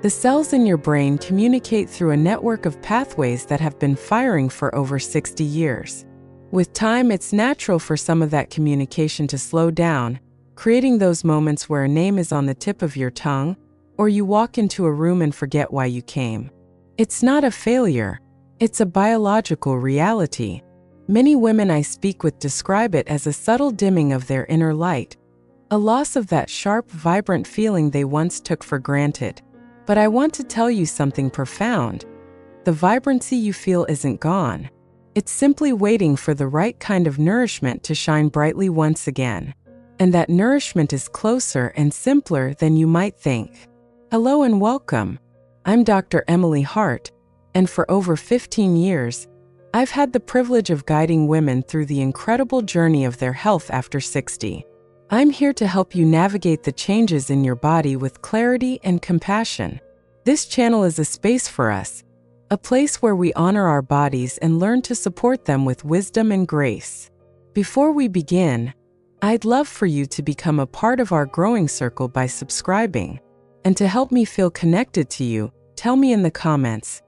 The cells in your brain communicate through a network of pathways that have been firing for over 60 years. With time, it's natural for some of that communication to slow down, creating those moments where a name is on the tip of your tongue, or you walk into a room and forget why you came. It's not a failure, it's a biological reality. Many women I speak with describe it as a subtle dimming of their inner light, a loss of that sharp, vibrant feeling they once took for granted. But I want to tell you something profound. The vibrancy you feel isn't gone. It's simply waiting for the right kind of nourishment to shine brightly once again. And that nourishment is closer and simpler than you might think. Hello and welcome. I'm Dr. Emily Hart, and for over 15 years, I've had the privilege of guiding women through the incredible journey of their health after 60. I'm here to help you navigate the changes in your body with clarity and compassion. This channel is a space for us, a place where we honor our bodies and learn to support them with wisdom and grace. Before we begin, I'd love for you to become a part of our growing circle by subscribing. And to help me feel connected to you, tell me in the comments,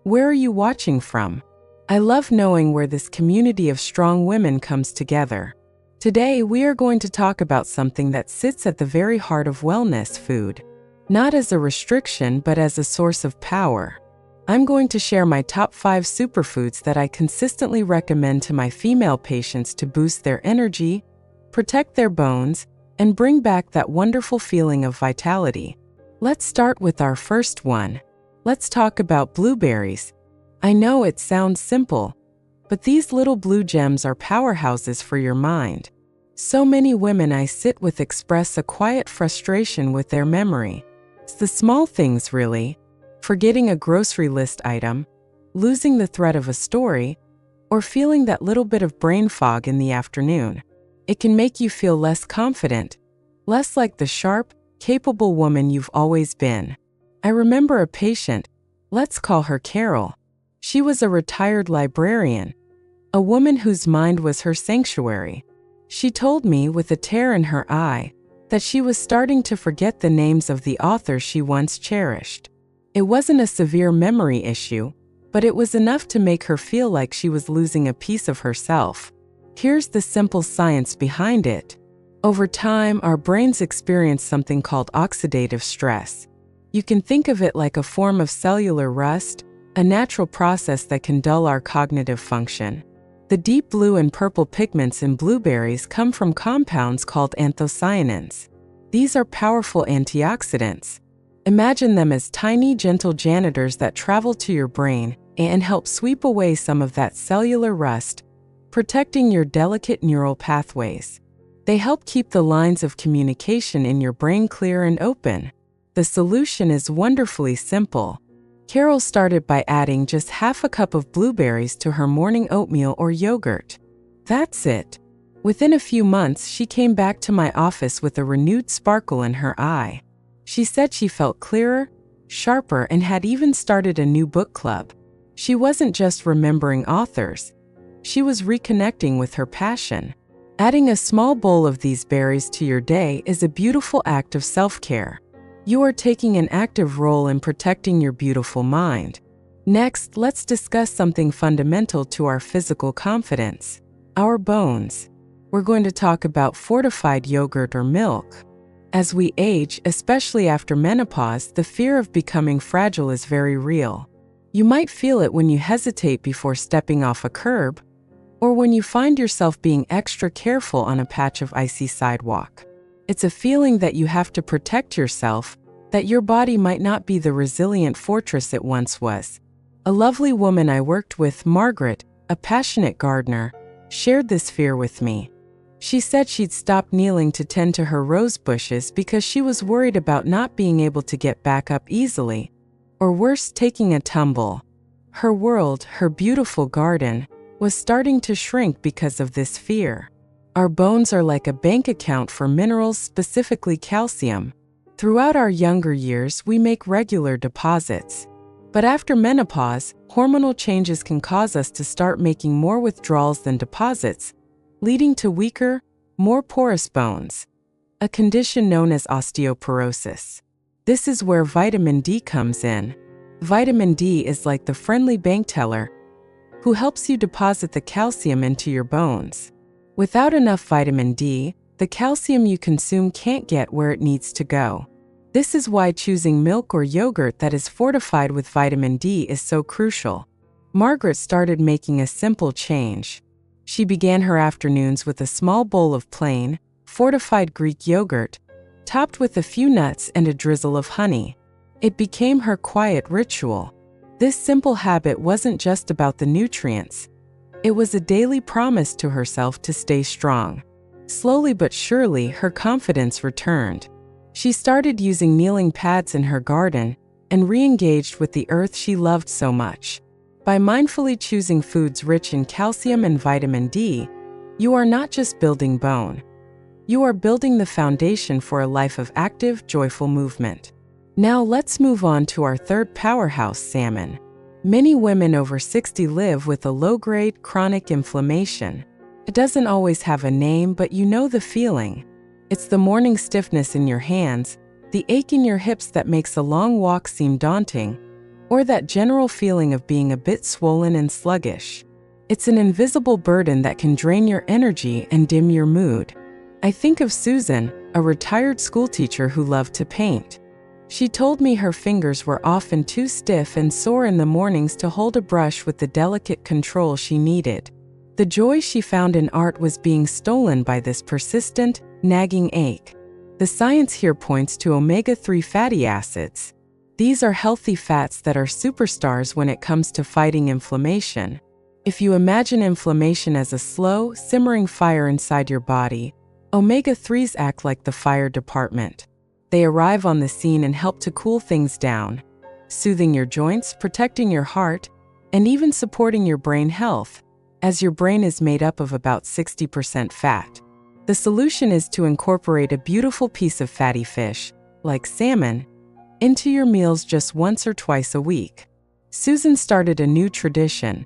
where are you watching from? I love knowing where this community of strong women comes together. Today, we are going to talk about something that sits at the very heart of wellness: food. Not as a restriction, but as a source of power. I'm going to share my top 5 superfoods that I consistently recommend to my female patients to boost their energy, protect their bones, and bring back that wonderful feeling of vitality. Let's start with our first one. Let's talk about blueberries. I know it sounds simple, but these little blue gems are powerhouses for your mind. So many women I sit with express a quiet frustration with their memory. It's the small things, really. Forgetting a grocery list item, losing the thread of a story, or feeling that little bit of brain fog in the afternoon. It can make you feel less confident, less like the sharp, capable woman you've always been. I remember a patient, let's call her Carol. She was a retired librarian, a woman whose mind was her sanctuary. She told me with a tear in her eye that she was starting to forget the names of the authors she once cherished. It wasn't a severe memory issue, but it was enough to make her feel like she was losing a piece of herself. Here's the simple science behind it. Over time, our brains experience something called oxidative stress. You can think of it like a form of cellular rust, a natural process that can dull our cognitive function. The deep blue and purple pigments in blueberries come from compounds called anthocyanins. These are powerful antioxidants. Imagine them as tiny, gentle janitors that travel to your brain and help sweep away some of that cellular rust, protecting your delicate neural pathways. They help keep the lines of communication in your brain clear and open. The solution is wonderfully simple. Carol started by adding just half a cup of blueberries to her morning oatmeal or yogurt. That's it. Within a few months, she came back to my office with a renewed sparkle in her eye. She said she felt clearer, sharper, and had even started a new book club. She wasn't just remembering authors. She was reconnecting with her passion. Adding a small bowl of these berries to your day is a beautiful act of self-care. You are taking an active role in protecting your beautiful mind. Next, let's discuss something fundamental to our physical confidence: our bones. We're going to talk about fortified yogurt or milk. As we age, especially after menopause, the fear of becoming fragile is very real. You might feel it when you hesitate before stepping off a curb, or when you find yourself being extra careful on a patch of icy sidewalk. It's a feeling that you have to protect yourself, that your body might not be the resilient fortress it once was. A lovely woman I worked with, Margaret, a passionate gardener, shared this fear with me. She said she'd stopped kneeling to tend to her rose bushes because she was worried about not being able to get back up easily, or worse, taking a tumble. Her world, her beautiful garden, was starting to shrink because of this fear. Our bones are like a bank account for minerals, specifically calcium. Throughout our younger years, we make regular deposits. But after menopause, hormonal changes can cause us to start making more withdrawals than deposits, leading to weaker, more porous bones, a condition known as osteoporosis. This is where vitamin D comes in. Vitamin D is like the friendly bank teller who helps you deposit the calcium into your bones. Without enough vitamin D, the calcium you consume can't get where it needs to go. This is why choosing milk or yogurt that is fortified with vitamin D is so crucial. Margaret started making a simple change. She began her afternoons with a small bowl of plain, fortified Greek yogurt, topped with a few nuts and a drizzle of honey. It became her quiet ritual. This simple habit wasn't just about the nutrients. It was a daily promise to herself to stay strong. Slowly but surely, her confidence returned. She started using kneeling pads in her garden and re-engaged with the earth she loved so much. By mindfully choosing foods rich in calcium and vitamin D, you are not just building bone. You are building the foundation for a life of active, joyful movement. Now let's move on to our third powerhouse, salmon. Many women over 60 live with a low-grade chronic inflammation. It doesn't always have a name, but you know the feeling. It's the morning stiffness in your hands, the ache in your hips that makes a long walk seem daunting, or that general feeling of being a bit swollen and sluggish. It's an invisible burden that can drain your energy and dim your mood. I think of Susan, a retired schoolteacher who loved to paint. She told me her fingers were often too stiff and sore in the mornings to hold a brush with the delicate control she needed. The joy she found in art was being stolen by this persistent, nagging ache. The science here points to omega-3 fatty acids. These are healthy fats that are superstars when it comes to fighting inflammation. If you imagine inflammation as a slow, simmering fire inside your body, omega-3s act like the fire department. They arrive on the scene and help to cool things down, soothing your joints, protecting your heart, and even supporting your brain health, as your brain is made up of about 60% fat. The solution is to incorporate a beautiful piece of fatty fish, like salmon, into your meals just once or twice a week. Susan started a new tradition: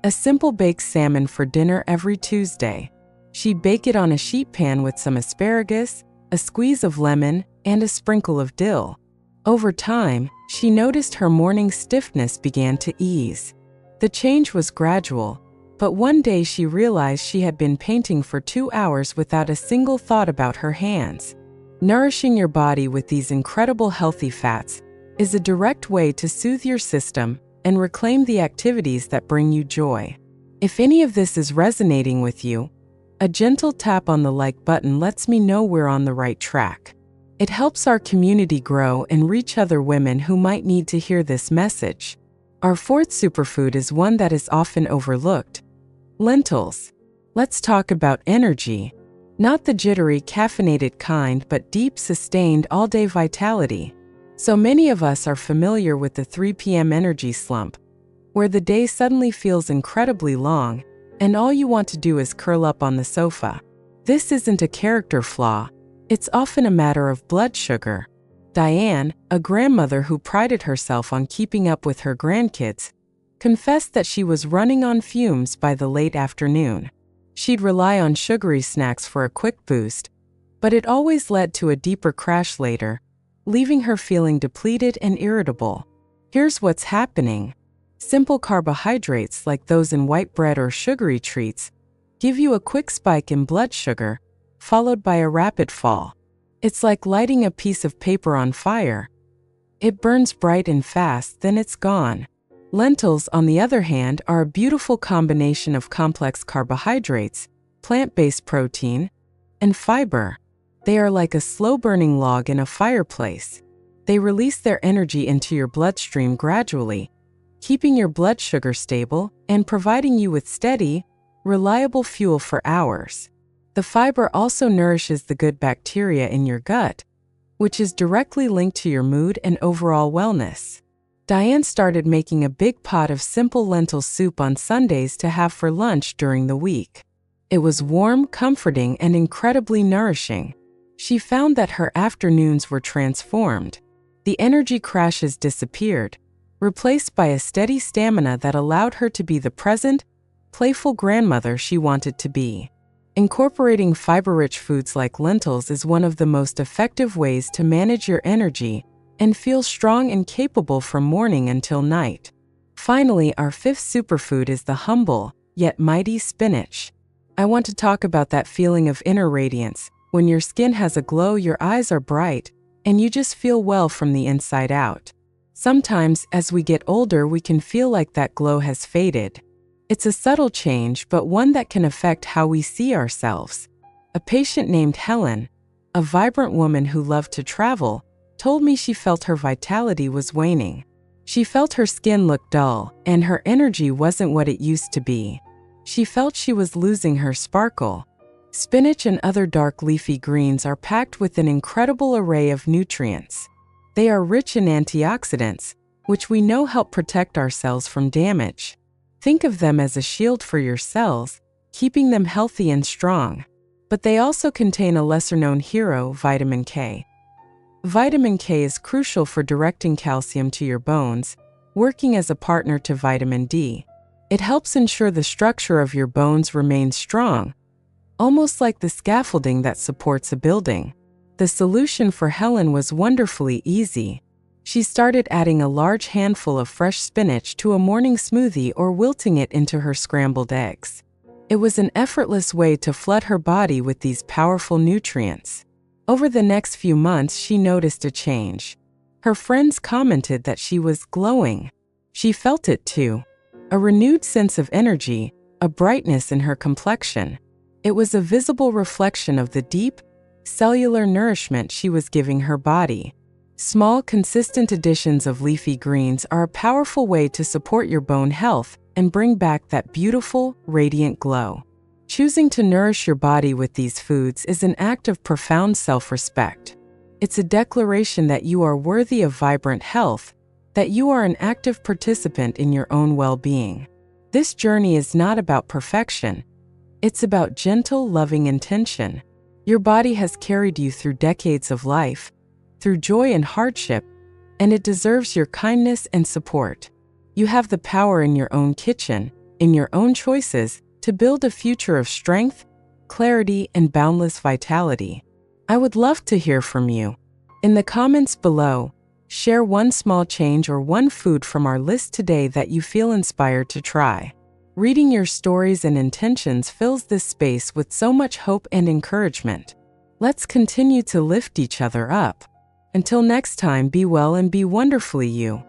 a simple baked salmon for dinner every Tuesday. She'd bake it on a sheet pan with some asparagus, a squeeze of lemon, and a sprinkle of dill. Over time, she noticed her morning stiffness began to ease. The change was gradual, but one day she realized she had been painting for 2 hours without a single thought about her hands. Nourishing your body with these incredible healthy fats is a direct way to soothe your system and reclaim the activities that bring you joy. If any of this is resonating with you, a gentle tap on the like button lets me know we're on the right track. It helps our community grow and reach other women who might need to hear this message. Our fourth superfood is one that is often overlooked: lentils. Let's talk about energy. Not the jittery, caffeinated kind, but deep, sustained, all-day vitality. So many of us are familiar with the 3 p.m. energy slump, where the day suddenly feels incredibly long, and all you want to do is curl up on the sofa. This isn't a character flaw. It's often a matter of blood sugar. Diane, a grandmother who prided herself on keeping up with her grandkids, confessed that she was running on fumes by the late afternoon. She'd rely on sugary snacks for a quick boost, but it always led to a deeper crash later, leaving her feeling depleted and irritable. Here's what's happening. Simple carbohydrates like those in white bread or sugary treats give you a quick spike in blood sugar, followed by a rapid fall. It's like lighting a piece of paper on fire. It burns bright and fast, then it's gone. Lentils, on the other hand, are a beautiful combination of complex carbohydrates, plant-based protein, and fiber. They are like a slow-burning log in a fireplace. They release their energy into your bloodstream gradually, keeping your blood sugar stable and providing you with steady, reliable fuel for hours. The fiber also nourishes the good bacteria in your gut, which is directly linked to your mood and overall wellness. Diane started making a big pot of simple lentil soup on Sundays to have for lunch during the week. It was warm, comforting, and incredibly nourishing. She found that her afternoons were transformed. The energy crashes disappeared, replaced by a steady stamina that allowed her to be the present, playful grandmother she wanted to be. Incorporating fiber-rich foods like lentils is one of the most effective ways to manage your energy and feel strong and capable from morning until night. Finally, our fifth superfood is the humble, yet mighty spinach. I want to talk about that feeling of inner radiance, when your skin has a glow, your eyes are bright, and you just feel well from the inside out. Sometimes, as we get older, we can feel like that glow has faded. It's a subtle change, but one that can affect how we see ourselves. A patient named Helen, a vibrant woman who loved to travel, told me she felt her vitality was waning. She felt her skin look dull, and her energy wasn't what it used to be. She felt she was losing her sparkle. Spinach and other dark leafy greens are packed with an incredible array of nutrients. They are rich in antioxidants, which we know help protect our cells from damage. Think of them as a shield for your cells, keeping them healthy and strong. But they also contain a lesser-known hero, vitamin K. Vitamin K is crucial for directing calcium to your bones, working as a partner to vitamin D. It helps ensure the structure of your bones remains strong, almost like the scaffolding that supports a building. The solution for Helen was wonderfully easy. She started adding a large handful of fresh spinach to a morning smoothie or wilting it into her scrambled eggs. It was an effortless way to flood her body with these powerful nutrients. Over the next few months, she noticed a change. Her friends commented that she was glowing. She felt it too. A renewed sense of energy, a brightness in her complexion. It was a visible reflection of the deep, cellular nourishment she was giving her body. Small, consistent additions of leafy greens are a powerful way to support your bone health and bring back that beautiful, radiant glow. Choosing to nourish your body with these foods is an act of profound self-respect. It's a declaration that you are worthy of vibrant health, that you are an active participant in your own well-being. This journey is not about perfection. It's about gentle, loving intention. Your body has carried you through decades of life, through joy and hardship, and it deserves your kindness and support. You have the power in your own kitchen, in your own choices, to build a future of strength, clarity, and boundless vitality. I would love to hear from you. In the comments below, share one small change or one food from our list today that you feel inspired to try. Reading your stories and intentions fills this space with so much hope and encouragement. Let's continue to lift each other up. Until next time, be well and be wonderfully you.